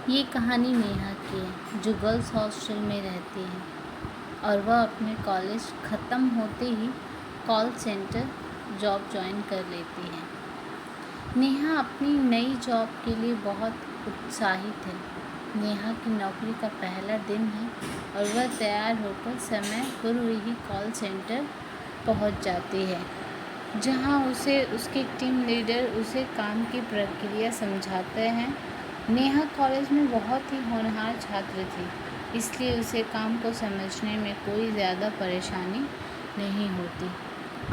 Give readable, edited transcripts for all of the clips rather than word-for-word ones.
ये कहानी नेहा की है जो गर्ल्स हॉस्टल में रहती है और वह अपने कॉलेज ख़त्म होते ही कॉल सेंटर जॉब ज्वाइन कर लेती है। नेहा अपनी नई जॉब के लिए बहुत उत्साहित है। नेहा की नौकरी का पहला दिन है और वह तैयार होकर समय पूर्व ही कॉल सेंटर पहुंच जाती है, जहां उसे उसके टीम लीडर उसे काम की प्रक्रिया समझाते हैं। नेहा कॉलेज में बहुत ही होनहार छात्र थी, इसलिए उसे काम को समझने में कोई ज़्यादा परेशानी नहीं होती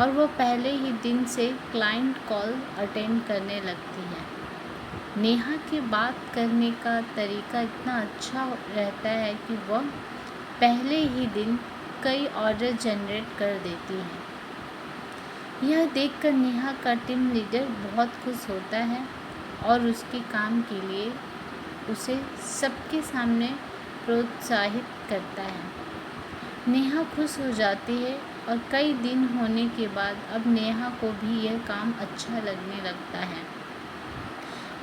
और वह पहले ही दिन से क्लाइंट कॉल अटेंड करने लगती है। नेहा के बात करने का तरीका इतना अच्छा रहता है कि वह पहले ही दिन कई ऑर्डर जनरेट कर देती है। यह देखकर नेहा का टीम लीडर बहुत खुश होता है और उसके काम के लिए उसे सबके सामने प्रोत्साहित करता है। नेहा खुश हो जाती है और कई दिन होने के बाद अब नेहा को भी यह काम अच्छा लगने लगता है।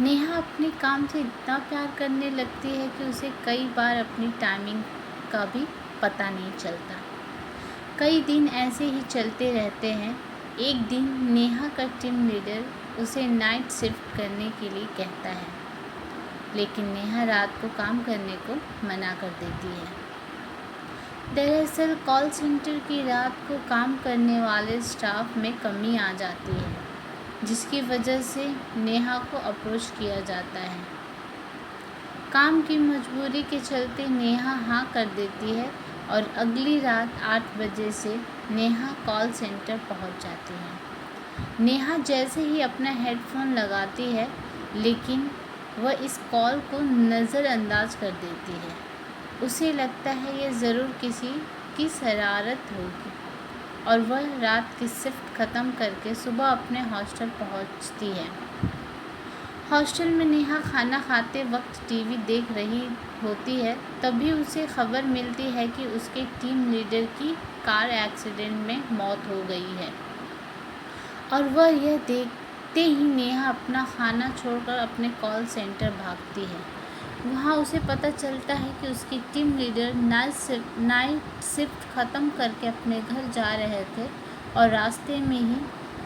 नेहा अपने काम से इतना प्यार करने लगती है कि उसे कई बार अपनी टाइमिंग का भी पता नहीं चलता। कई दिन ऐसे ही चलते रहते हैं। एक दिन नेहा का टीम लीडर उसे नाइट शिफ्ट करने के लिए कहता है, लेकिन नेहा रात को काम करने को मना कर देती है। दरअसल कॉल सेंटर की रात को काम करने वाले स्टाफ में कमी आ जाती है, जिसकी वजह से नेहा को अप्रोच किया जाता है। काम की मजबूरी के चलते नेहा हाँ कर देती है और अगली रात 8 बजे से नेहा कॉल सेंटर पहुंच जाती है। नेहा जैसे ही अपना हेडफोन लगाती है, लेकिन वह इस कॉल को नज़रअंदाज कर देती है। उसे लगता है यह ज़रूर किसी की शरारत होगी और वह रात की शिफ्ट ख़त्म करके सुबह अपने हॉस्टल पहुंचती है। हॉस्टल में नेहा खाना खाते वक्त टीवी देख रही होती है, तभी उसे खबर मिलती है कि उसके टीम लीडर की कार एक्सीडेंट में मौत हो गई है और वह यह देखते ही नेहा अपना खाना छोड़कर अपने कॉल सेंटर भागती है। वहाँ उसे पता चलता है कि उसकी टीम लीडर नाइट शिफ्ट ख़त्म करके अपने घर जा रहे थे और रास्ते में ही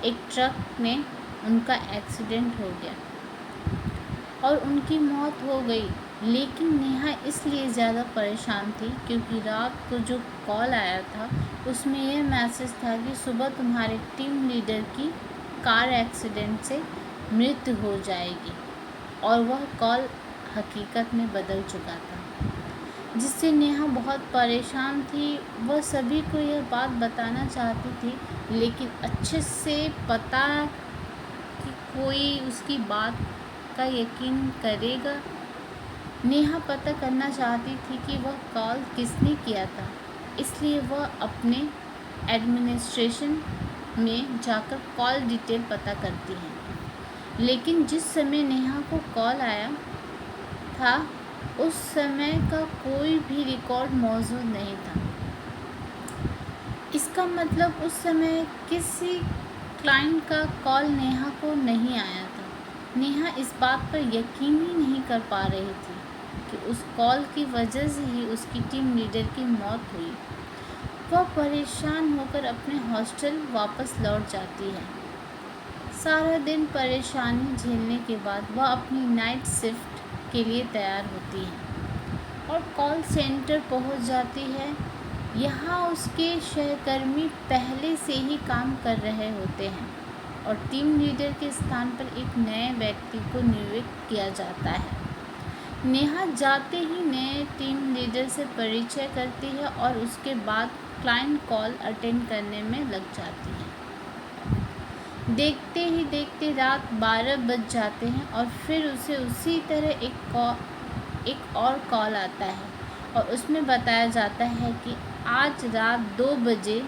एक ट्रक में उनका एक्सीडेंट हो गया और उनकी मौत हो गई। लेकिन नेहा इसलिए ज़्यादा परेशान थी क्योंकि रात को जो कॉल आया था उसमें यह मैसेज था कि सुबह तुम्हारे टीम लीडर की कार एक्सीडेंट से मृत्यु हो जाएगी और वह कॉल हकीकत में बदल चुका था, जिससे नेहा बहुत परेशान थी। वह सभी को यह बात बताना चाहती थी, लेकिन अच्छे से पता कि कोई उसकी बात का यकीन करेगा। नेहा पता करना चाहती थी कि वह कॉल किसने किया था, इसलिए वह अपने एडमिनिस्ट्रेशन में जाकर कॉल डिटेल पता करती है। लेकिन जिस समय नेहा को कॉल आया था उस समय का कोई भी रिकॉर्ड मौजूद नहीं था। इसका मतलब उस समय किसी क्लाइंट का कॉल नेहा को नहीं आया था। नेहा इस बात पर यकीन ही नहीं कर पा रही थी कि उस कॉल की वजह से ही उसकी टीम लीडर की मौत हुई। वह परेशान होकर अपने हॉस्टल वापस लौट जाती है। सारा दिन परेशानी झेलने के बाद वह अपनी नाइट शिफ्ट के लिए तैयार होती है और कॉल सेंटर पहुंच जाती है। यहाँ उसके सहकर्मी पहले से ही काम कर रहे होते हैं और टीम लीडर के स्थान पर एक नए व्यक्ति को नियुक्त किया जाता है। नेहा जाते ही नए टीम लीडर से परिचय करती है और उसके बाद क्लाइंट कॉल अटेंड करने में लग जाती है। देखते ही देखते रात 12 बज जाते हैं और फिर उसे उसी तरह एक और कॉल आता है और उसमें बताया जाता है कि आज रात 2 बजे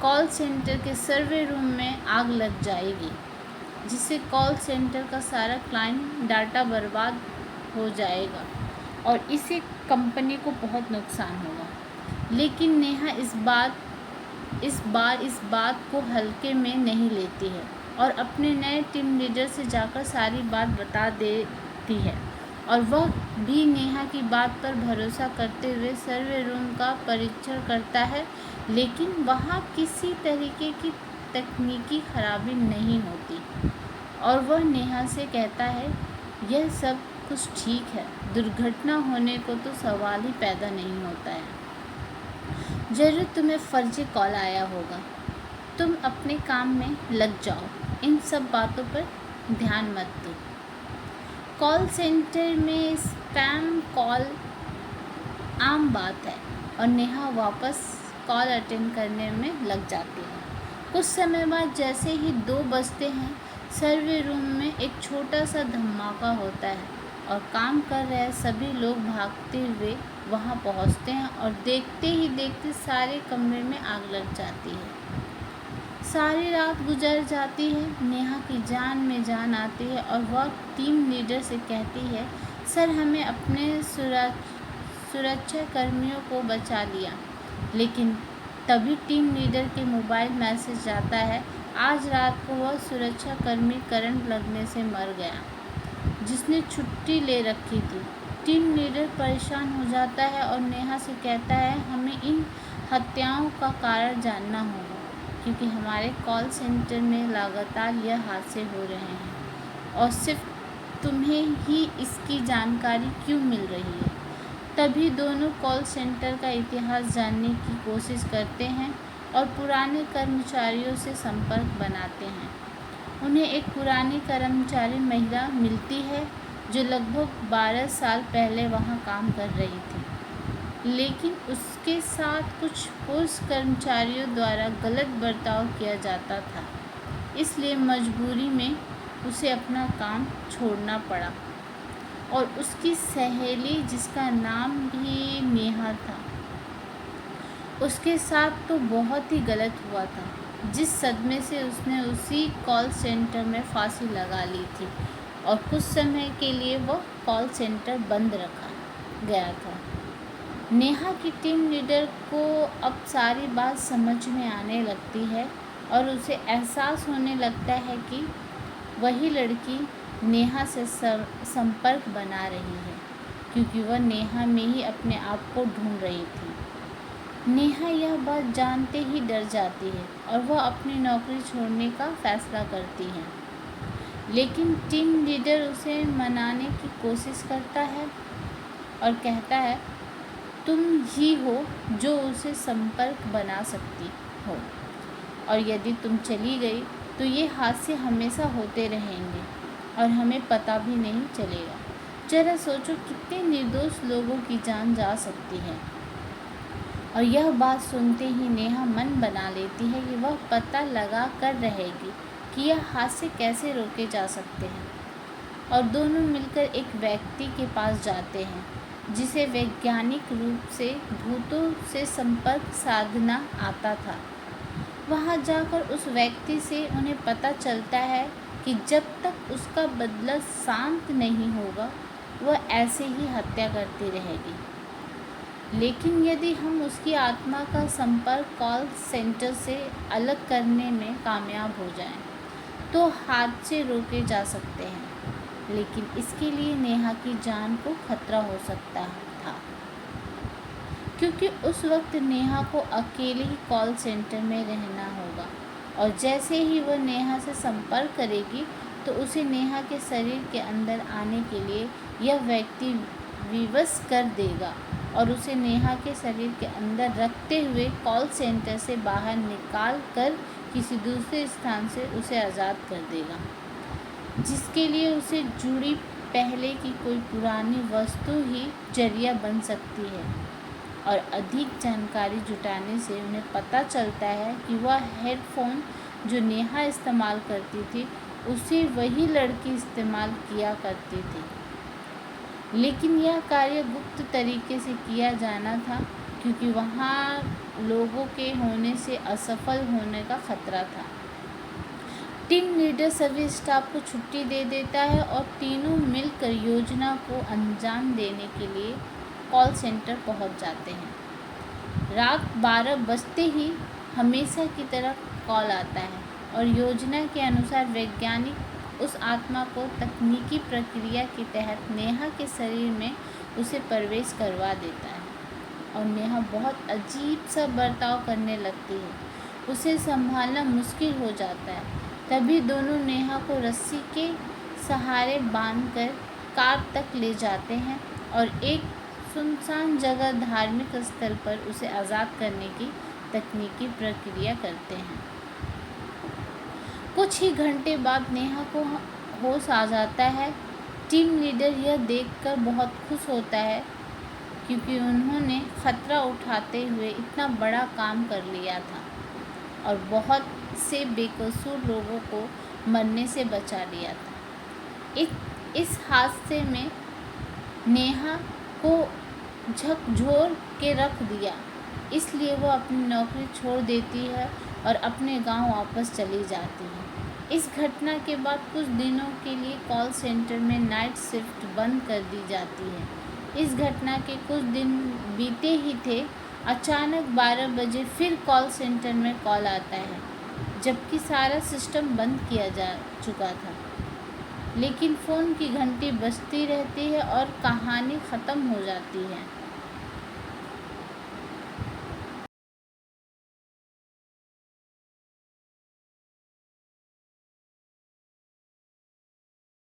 कॉल सेंटर के सर्वे रूम में आग लग जाएगी, जिससे कॉल सेंटर का सारा क्लाइंट डाटा बर्बाद हो जाएगा और इससे कंपनी को बहुत नुकसान होगा। लेकिन नेहा इस बार इस बात को हल्के में नहीं लेती है और अपने नए टीम लीडर से जाकर सारी बात बता देती है और वह भी नेहा की बात पर भरोसा करते हुए सर्वे रूम का परीक्षण करता है, लेकिन वहाँ किसी तरीके की तकनीकी खराबी नहीं होती और वह नेहा से कहता है, यह सब कुछ ठीक है, दुर्घटना होने को तो सवाल ही पैदा नहीं होता है। जरूर तुम्हें फर्जी कॉल आया होगा, तुम अपने काम में लग जाओ, इन सब बातों पर ध्यान मत दो। कॉल सेंटर में स्पैम कॉल आम बात है और नेहा वापस कॉल अटेंड करने में लग जाती है। कुछ समय बाद जैसे ही 2 बजते हैं, सर्वे रूम में एक छोटा सा धमाका होता है और काम कर रहे सभी लोग भागते हुए वहां पहुंचते हैं और देखते ही देखते सारे कमरे में आग लग जाती है। सारी रात गुजर जाती है, नेहा की जान में जान आती है और वह टीम लीडर से कहती है, सर हमें अपने सुरक्षा कर्मियों को बचा लिया। लेकिन तभी टीम लीडर के मोबाइल मैसेज आता है, आज रात को वह सुरक्षा कर्मी करंट लगने से मर गया जिसने छुट्टी ले रखी थी। टीम लीडर परेशान हो जाता है और नेहा से कहता है, हमें इन हत्याओं का कारण जानना होगा क्योंकि हमारे कॉल सेंटर में लगातार यह हादसे हो रहे हैं और सिर्फ तुम्हें ही इसकी जानकारी क्यों मिल रही है। तभी दोनों कॉल सेंटर का इतिहास जानने की कोशिश करते हैं और पुराने कर्मचारियों से संपर्क बनाते हैं। उन्हें एक पुरानी कर्मचारी महिला मिलती है जो लगभग 12 साल पहले वहां काम कर रही थी, लेकिन उसके साथ कुछ पुरुष कर्मचारियों द्वारा गलत बर्ताव किया जाता था, इसलिए मजबूरी में उसे अपना काम छोड़ना पड़ा और उसकी सहेली जिसका नाम भी नेहा था, उसके साथ तो बहुत ही गलत हुआ था, जिस सदमे से उसने उसी कॉल सेंटर में फांसी लगा ली थी और कुछ समय के लिए वह कॉल सेंटर बंद रखा गया था। नेहा की टीम लीडर को अब सारी बात समझ में आने लगती है और उसे एहसास होने लगता है कि वही लड़की नेहा से संपर्क बना रही है क्योंकि वह नेहा में ही अपने आप को ढूंढ रही थी। नेहा यह बात जानते ही डर जाती है और वह अपनी नौकरी छोड़ने का फैसला करती है, लेकिन टीम लीडर उसे मनाने की कोशिश करता है और कहता है, तुम ही हो जो उसे संपर्क बना सकती हो और यदि तुम चली गई तो ये हादसे हमेशा होते रहेंगे और हमें पता भी नहीं चलेगा। जरा सोचो कितने निर्दोष लोगों की जान जा सकती है। और यह बात सुनते ही नेहा मन बना लेती है कि वह पता लगा कर रहेगी कि यह हादसे कैसे रोके जा सकते हैं और दोनों मिलकर एक व्यक्ति के पास जाते हैं जिसे वैज्ञानिक रूप से भूतों से संपर्क साधना आता था। वहां जाकर उस व्यक्ति से उन्हें पता चलता है कि जब तक उसका बदला शांत नहीं होगा वह ऐसे ही हत्या करती रहेगी। लेकिन यदि हम उसकी आत्मा का संपर्क कॉल सेंटर से अलग करने में कामयाब हो जाएं, तो हादसे रोके जा सकते हैं, लेकिन इसके लिए नेहा की जान को खतरा हो सकता था क्योंकि उस वक्त नेहा को अकेले ही कॉल सेंटर में रहना होगा और जैसे ही वह नेहा से संपर्क करेगी तो उसे नेहा के शरीर के अंदर आने के लिए यह व्यक्ति विवश कर देगा और उसे नेहा के शरीर के अंदर रखते हुए कॉल सेंटर से बाहर निकाल कर किसी दूसरे स्थान से उसे आज़ाद कर देगा, जिसके लिए उसे जुड़ी पहले की कोई पुरानी वस्तु ही जरिया बन सकती है। और अधिक जानकारी जुटाने से उन्हें पता चलता है कि वह हेडफोन जो नेहा इस्तेमाल करती थी उसे वही लड़की इस्तेमाल किया करती थी, लेकिन यह कार्य गुप्त तरीके से किया जाना था क्योंकि वहाँ लोगों के होने से असफल होने का खतरा था। टीम लीडर सभी स्टाफ को छुट्टी दे देता है और तीनों मिलकर योजना को अंजाम देने के लिए कॉल सेंटर पहुंच जाते हैं। रात 12 बजते ही हमेशा की तरह कॉल आता है और योजना के अनुसार वैज्ञानिक उस आत्मा को तकनीकी प्रक्रिया के तहत नेहा के शरीर में उसे प्रवेश करवा देता है और नेहा बहुत अजीब सा बर्ताव करने लगती है। उसे संभालना मुश्किल हो जाता है। तभी दोनों नेहा को रस्सी के सहारे बांधकर कार तक ले जाते हैं और एक सुनसान जगह धार्मिक स्थल पर उसे आज़ाद करने की तकनीकी प्रक्रिया करते हैं। कुछ ही घंटे बाद नेहा को होश आ जाता है। टीम लीडर यह देखकर बहुत खुश होता है क्योंकि उन्होंने खतरा उठाते हुए इतना बड़ा काम कर लिया था और बहुत से बेकसूर लोगों को मरने से बचा लिया था। इस हादसे में नेहा को झकझोर के रख दिया, इसलिए वो अपनी नौकरी छोड़ देती है और अपने गांव वापस चली जाती है। इस घटना के बाद कुछ दिनों के लिए कॉल सेंटर में नाइट शिफ्ट बंद कर दी जाती है। इस घटना के कुछ दिन बीते ही थे, अचानक 12 बजे फिर कॉल सेंटर में कॉल आता है, जबकि सारा सिस्टम बंद किया जा चुका था। लेकिन फ़ोन की घंटी बजती रहती है और कहानी ख़त्म हो जाती है।